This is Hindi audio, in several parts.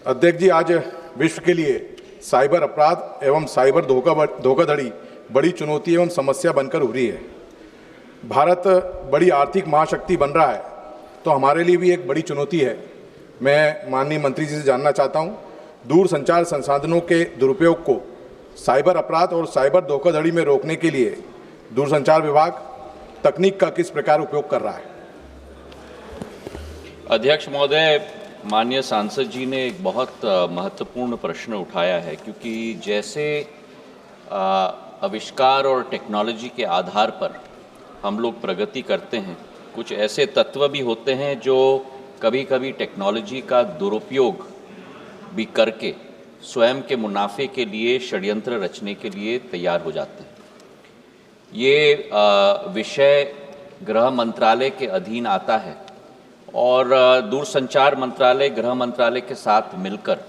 अध्यक्ष जी, आज विश्व के लिए साइबर अपराध एवं साइबर धोखाधड़ी बड़ी चुनौती एवं समस्या बनकर उभरी है। भारत बड़ी आर्थिक महाशक्ति बन रहा है, तो हमारे लिए भी एक बड़ी चुनौती है। मैं माननीय मंत्री जी से जानना चाहता हूं, दूरसंचार संसाधनों के दुरुपयोग को साइबर अपराध और साइबर धोखाधड़ी में रोकने के लिए दूरसंचार विभाग तकनीक का किस प्रकार उपयोग कर रहा है? अध्यक्ष महोदय, माननीय सांसद जी ने एक बहुत महत्वपूर्ण प्रश्न उठाया है, क्योंकि जैसे आविष्कार और टेक्नोलॉजी के आधार पर हम लोग प्रगति करते हैं, कुछ ऐसे तत्व भी होते हैं जो कभी कभी टेक्नोलॉजी का दुरुपयोग भी करके स्वयं के मुनाफे के लिए षड्यंत्र रचने के लिए तैयार हो जाते हैं। ये विषय गृह मंत्रालय के अधीन आता है और दूरसंचार मंत्रालय गृह मंत्रालय के साथ मिलकर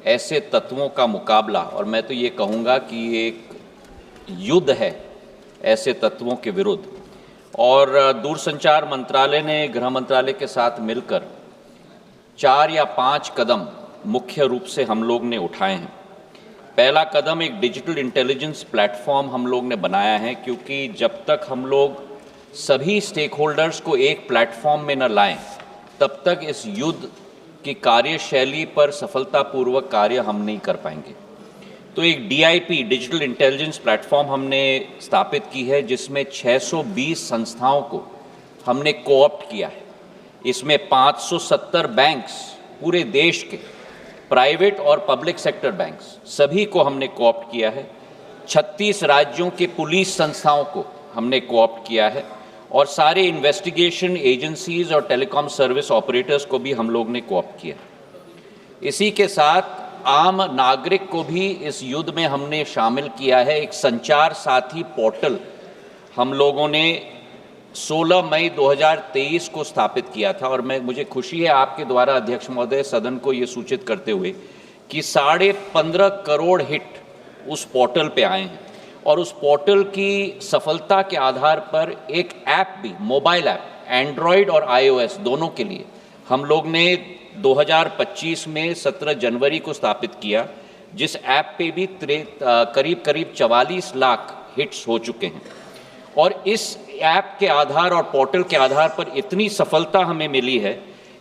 ऐसे तत्वों का मुकाबला, और मैं तो ये कहूँगा कि ये एक युद्ध है ऐसे तत्वों के विरुद्ध, और दूरसंचार मंत्रालय ने गृह मंत्रालय के साथ मिलकर 4 या 5 कदम मुख्य रूप से हम लोग ने उठाए हैं। पहला कदम एक डिजिटल इंटेलिजेंस प्लेटफॉर्म हम लोग ने बनाया है, क्योंकि जब तक हम लोग सभी स्टेक होल्डर्स को एक प्लेटफॉर्म में न लाएं, तब तक इस युद्ध की कार्यशैली पर सफलतापूर्वक कार्य हम नहीं कर पाएंगे। तो एक DIP डिजिटल इंटेलिजेंस प्लेटफॉर्म हमने स्थापित की है, जिसमें 620 संस्थाओं को हमने कोऑप्ट किया है। इसमें 570 बैंक्स, पूरे देश के प्राइवेट और पब्लिक सेक्टर बैंक्स सभी को हमने कोऑप्ट किया है। 36 राज्यों के पुलिस संस्थाओं को हमने कोऑप्ट किया है, और सारे इन्वेस्टिगेशन एजेंसीज और टेलीकॉम सर्विस ऑपरेटर्स को भी हम लोग ने कोऑप्ट किया। इसी के साथ आम नागरिक को भी इस युद्ध में हमने शामिल किया है। एक संचार साथी पोर्टल हम लोगों ने 16 मई 2023 को स्थापित किया था, और मुझे खुशी है आपके द्वारा अध्यक्ष महोदय सदन को ये सूचित करते हुए कि 15.5 करोड़ हिट उस पोर्टल पे आए हैं। और उस पोर्टल की सफलता के आधार पर एक ऐप भी, मोबाइल ऐप, एंड्रॉयड और iOS दोनों के लिए हम लोग ने 2025 में 17 जनवरी को स्थापित किया, जिस ऐप पे भी करीब 44 लाख हिट्स हो चुके हैं। और इस ऐप के आधार और पोर्टल के आधार पर इतनी सफलता हमें मिली है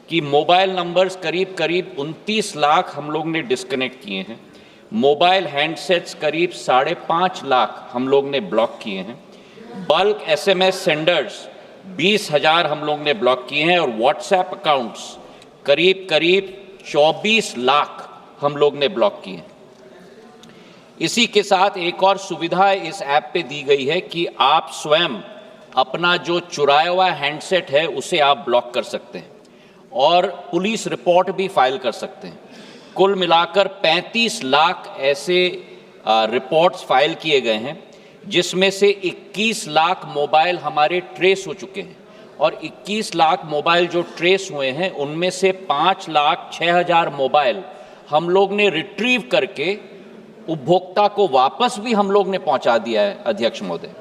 कि मोबाइल नंबर्स करीब 29 लाख हम लोग ने डिस्कनेक्ट किए हैं। मोबाइल हैंडसेट्स करीब 5.5 लाख हम लोग ने ब्लॉक किए हैं। बल्क SMS सेंडर्स 20,000 हम लोग ने ब्लॉक किए हैं, और व्हाट्सएप अकाउंट्स करीब 24 लाख हम लोग ने ब्लॉक किए हैं। इसी के साथ एक और सुविधा इस ऐप पे दी गई है कि आप स्वयं अपना जो चुराया हुआ हैंडसेट है उसे आप ब्लॉक कर सकते हैं और पुलिस रिपोर्ट भी फाइल कर सकते हैं। कुल मिलाकर 35 लाख ऐसे रिपोर्ट्स फाइल किए गए हैं, जिसमें से 21 लाख मोबाइल हमारे ट्रेस हो चुके हैं, और 21 लाख मोबाइल जो ट्रेस हुए हैं उनमें से 5,06,000 मोबाइल हम लोग ने रिट्रीव करके उपभोक्ता को वापस भी हम लोग ने पहुंचा दिया है अध्यक्ष महोदय।